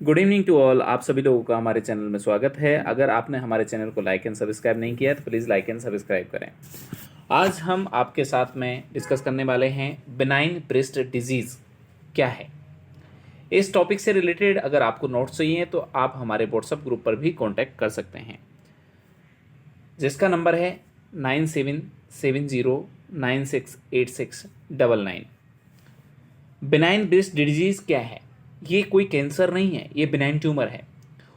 Good evening to all. आप सभी लोगों का हमारे चैनल में स्वागत है। अगर आपने हमारे चैनल को लाइक एंड सब्सक्राइब नहीं किया है तो प्लीज़ लाइक एंड सब्सक्राइब करें। आज हम आपके साथ में डिस्कस करने वाले हैं बिनाइन ब्रेस्ट डिजीज़ क्या है। इस टॉपिक से रिलेटेड अगर आपको नोट्स चाहिए तो आप हमारे व्हाट्सएप ग्रुप पर भी कांटेक्ट कर सकते हैं, जिसका नंबर है 9770968699। बिनाइन ब्रेस्ट डिजीज़ क्या है? ये कोई कैंसर नहीं है, ये बिनाइन ट्यूमर है।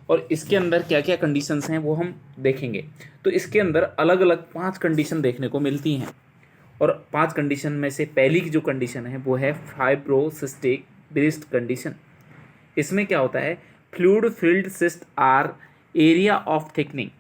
और इसके अंदर क्या क्या कंडीशंस हैं वो हम देखेंगे। तो इसके अंदर अलग अलग 5 कंडीशन देखने को मिलती हैं, और 5 कंडीशन में से पहली की जो कंडीशन है वो है फाइब्रोसिस्टिक ब्रेस्ट कंडीशन। इसमें क्या होता है, fluid filled cyst or area of thickening.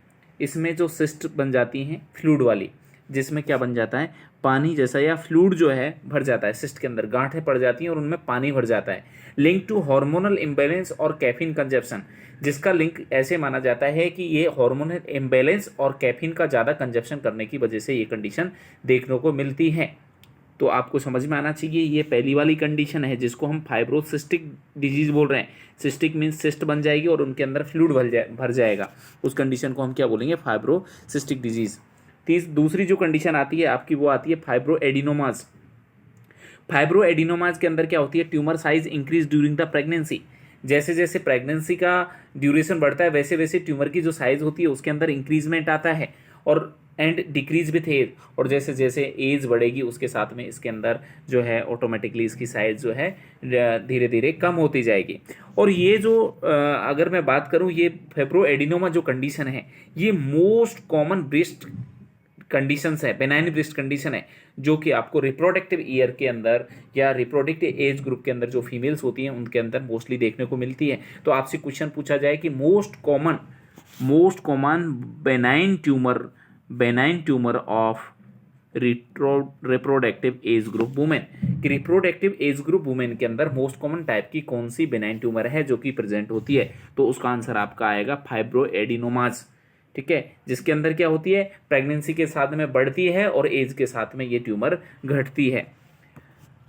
इसमें जो सिस्ट बन जाती हैं फ्लूइड वाली, जिसमें क्या बन जाता है, पानी जैसा या फ्लूइड जो है भर जाता है सिस्ट के अंदर, गांठें पड़ जाती हैं और उनमें पानी भर जाता है। लिंक टू हार्मोनल इम्बैलेंस और कैफीन कंजप्शन, जिसका लिंक ऐसे माना जाता है कि ये हार्मोनल इम्बैलेंस और कैफीन का ज़्यादा कंजप्शन करने की वजह से ये कंडीशन देखने को मिलती है। तो आपको समझ में आना चाहिए, ये पहली वाली कंडीशन है जिसको हम फाइब्रोसिस्टिक डिजीज बोल रहे हैं। सिस्टिक मीन्स सिस्ट बन जाएगी और उनके अंदर फ्लूइड भर जाएगा, उस कंडीशन को हम क्या बोलेंगे, फाइब्रोसिस्टिक डिजीज। दूसरी जो कंडीशन आती है आपकी वो आती है फाइब्रो एडिनोमाज। फाइब्रो एडिनोमाज के अंदर क्या होती है, tumour size increase during the pregnancy. जैसे जैसे प्रेगनेंसी का ड्यूरेशन बढ़ता है वैसे वैसे ट्यूमर की जो साइज होती है उसके अंदर इंक्रीजमेंट आता है, और एंड डिक्रीज विथ एज। और जैसे जैसे एज बढ़ेगी उसके साथ में इसके अंदर जो है ऑटोमेटिकली इसकी साइज जो है धीरे धीरे कम होती जाएगी। और ये जो अगर मैं बात करूँ, ये फेब्रो एडिनोमा जो कंडीशन है ये मोस्ट कॉमन ब्रेस्ट कंडीशंस है, बेनाइन ब्रेस्ट कंडीशन है, जो कि आपको रिप्रोडक्टिव ईयर के अंदर या रिप्रोडक्टिव एज ग्रुप के अंदर जो फीमेल्स होती हैं उनके अंदर मोस्टली देखने को मिलती है। तो आपसे क्वेश्चन पूछा जाए कि most common benign tumour of reproductive age group women, कि रिप्रोडक्टिव एज ग्रुप वुमेन के अंदर मोस्ट कॉमन टाइप की कौन सी बेनाइन ट्यूमर है जो कि प्रेजेंट होती है। तो उसका आंसर आपका आएगा फाइब्रो एडिनोमाज। ठीक है, जिसके अंदर क्या होती है, प्रेगनेंसी के साथ में बढ़ती है और एज के साथ में ये ट्यूमर घटती है।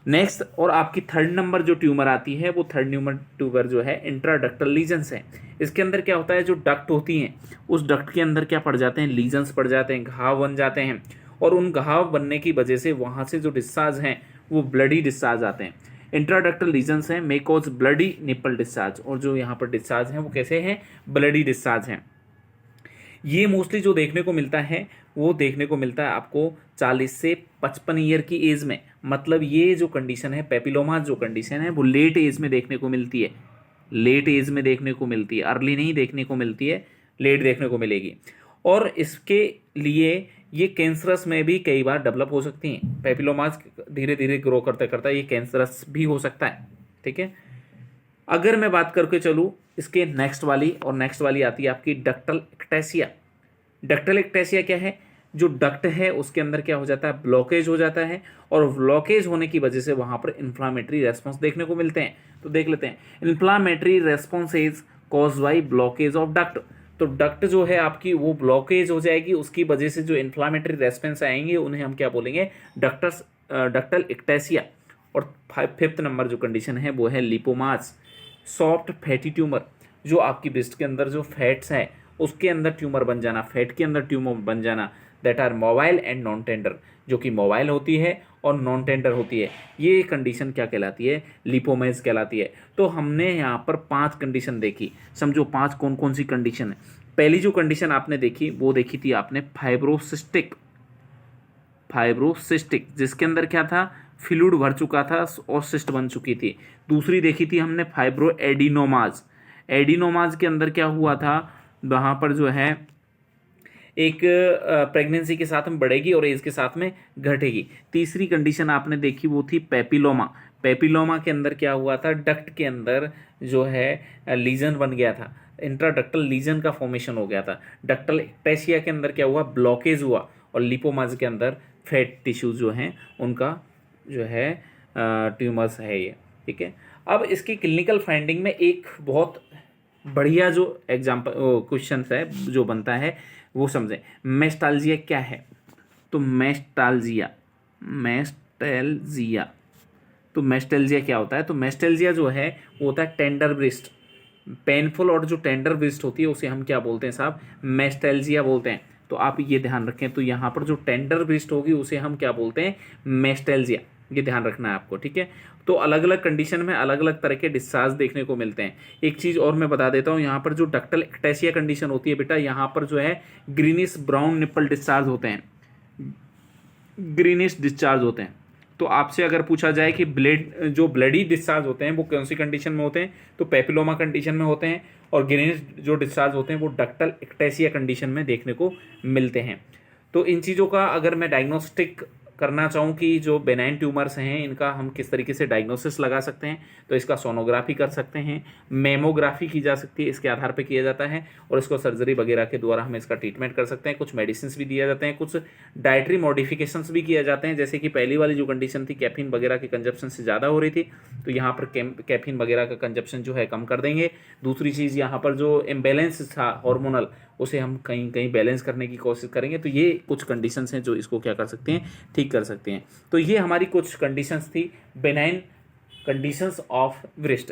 नेक्स्ट, और आपकी थर्ड नंबर जो ट्यूमर आती है वो थर्ड ट्यूमर जो है इंट्राडक्टल लीजन्स है। इसके अंदर क्या होता है, जो डक्ट होती हैं उस डक्ट के अंदर क्या पड़ जाते हैं, लीजन्स पड़ जाते हैं, घाव बन जाते हैं, और उन घाव बनने की वजह से वहाँ से जो डिस्चार्ज हैं वो ब्लडी डिस्चार्ज आते हैं। इंट्राडक्टल लीजन्स हैं may cause bloody nipple discharge, और जो यहाँ पर डिस्चार्ज हैं वो कैसे हैं, ब्लडी डिस्चार्ज हैं। ये मोस्टली जो देखने को मिलता है वो देखने को मिलता है आपको 40 से 55 ईयर की एज में। मतलब ये जो कंडीशन है, पेपिलोमा जो कंडीशन है वो लेट एज में देखने को मिलती है, लेट एज में देखने को मिलती है, अर्ली नहीं देखने को मिलती है, लेट देखने को मिलेगी। और इसके लिए ये कैंसरस में भी कई बार डेवलप हो सकती हैं। पेपिलोमाज धीरे धीरे ग्रो करते करता ये कैंसरस भी हो सकता है। ठीक है, अगर मैं बात करके चलूँ इसके नेक्स्ट वाली, और नेक्स्ट वाली आती है आपकी डक्टल एक्टेसिया। डक्टल एक्टेसिया क्या है, जो डक्ट है उसके अंदर क्या हो जाता है, ब्लॉकेज हो जाता है, और ब्लॉकेज होने की वजह से वहां पर इन्फ्लामेटरी रेस्पॉन्स देखने को मिलते हैं। तो देख लेते हैं, inflammatory response is cause by blockage of duct. तो डक्ट जो है आपकी वो ब्लॉकेज हो जाएगी, उसकी वजह से जो इन्फ्लामेटरी रेस्पॉन्स आएंगे उन्हें हम क्या बोलेंगे, डक्टल एक्टेसिया। और फिफ्थ नंबर जो कंडीशन है वो है लिपोमास, सॉफ्ट फैटी ट्यूमर। जो आपकी ब्रेस्ट के अंदर जो फैट्स हैं उसके अंदर ट्यूमर बन जाना, फैट के अंदर ट्यूमर बन जाना, that are mobile and non tender, जो कि मोबाइल होती है और नॉन टेंडर होती है। ये कंडीशन क्या कहलाती है, लिपोमेज कहलाती है। तो हमने यहाँ पर 5 कंडीशन देखी, समझो 5 कौन कौन सी कंडीशन है। पहली जो कंडीशन आपने देखी वो देखी थी आपने फाइब्रोसिस्टिक, जिसके अंदर क्या था, फ्लूइड भर चुका था और सिस्ट बन चुकी थी। दूसरी देखी थी हमने फाइब्रो एडिनोमाज। एडिनोमाज के अंदर क्या हुआ था, वहाँ पर जो है एक प्रेगनेंसी के साथ में बढ़ेगी और एज के साथ में घटेगी। तीसरी कंडीशन आपने देखी वो थी पेपिलोमा। पेपिलोमा के अंदर क्या हुआ था, डक्ट के अंदर जो है लीजन बन गया था, इंट्राडक्टल लीजन का फॉर्मेशन हो गया था। डक्टल एक्टेसिया के अंदर क्या हुआ, ब्लॉकेज हुआ, और लिपोमाज के अंदर फैट टिश्यूज जो हैं उनका जो है ट्यूमर्स है ये। ठीक है, अब इसकी क्लिनिकल फाइंडिंग में एक बहुत बढ़िया जो एग्जाम्पल क्वेश्चन है जो बनता है वो समझें। मेस्टाल्जिया क्या है, तो मेस्टाल्जिया तो मेस्टेल्जिया क्या होता है, तो मेस्टेल्जिया जो है वो होता है टेंडर ब्रेस्ट। पेनफुल और जो टेंडर विस्ट होती है उसे हम क्या बोलते हैं साहब, मेस्टेल्जिया बोलते हैं। तो आप ये ध्यान रखें, तो यहाँ पर जो टेंडर विस्ट होगी उसे हम क्या बोलते हैं, मेस्टेल्जिया, ये ध्यान रखना है आपको, ठीक है। तो अलग अलग कंडीशन में अलग अलग तरह के डिस्चार्ज देखने को मिलते हैं। एक चीज़ और मैं बता देता हूँ, यहाँ पर जो डक्टल एक्टेसिया कंडीशन होती है बेटा, यहाँ पर जो है ग्रीनिश ब्राउन निप्पल डिस्चार्ज होते हैं, ग्रीनिश डिस्चार्ज होते हैं। तो आपसे अगर पूछा जाए कि जो ब्लडी डिस्चार्ज होते हैं वो कौन सी कंडीशन में होते हैं, तो पेपिलोमा कंडीशन में होते हैं, और ग्रीनिश जो डिस्चार्ज होते हैं वो डक्टल एक्टेसिया कंडीशन में देखने को मिलते हैं। तो इन चीज़ों का अगर मैं डायग्नोस्टिक करना चाहूँ कि जो बेनाइन ट्यूमर्स हैं इनका हम किस तरीके से डायग्नोसिस लगा सकते हैं, तो इसका सोनोग्राफी कर सकते हैं, मेमोग्राफी की जा सकती है, इसके आधार पर किया जाता है, और इसको सर्जरी वगैरह के द्वारा हम इसका ट्रीटमेंट कर सकते हैं। कुछ मेडिसिन भी दिए जाते हैं, कुछ डाइटरी मॉडिफिकेशंस भी किए जाते हैं, जैसे कि पहली वाली जो कंडीशन थी कैफीन वगैरह के कंजप्शन से ज़्यादा हो रही थी, तो यहाँ पर कैफीन वगैरह का कंजप्शन जो है कम कर देंगे। दूसरी चीज़ यहाँ पर जो इम्बैलेंस था हार्मोनल, उसे हम कहीं कहीं बैलेंस करने की कोशिश करेंगे। तो ये कुछ कंडीशंस हैं जो इसको क्या कर सकते हैं, ठीक कर सकते हैं। तो ये हमारी कुछ कंडीशंस थी, बेनाइन कंडीशंस ऑफ व्रिस्ट।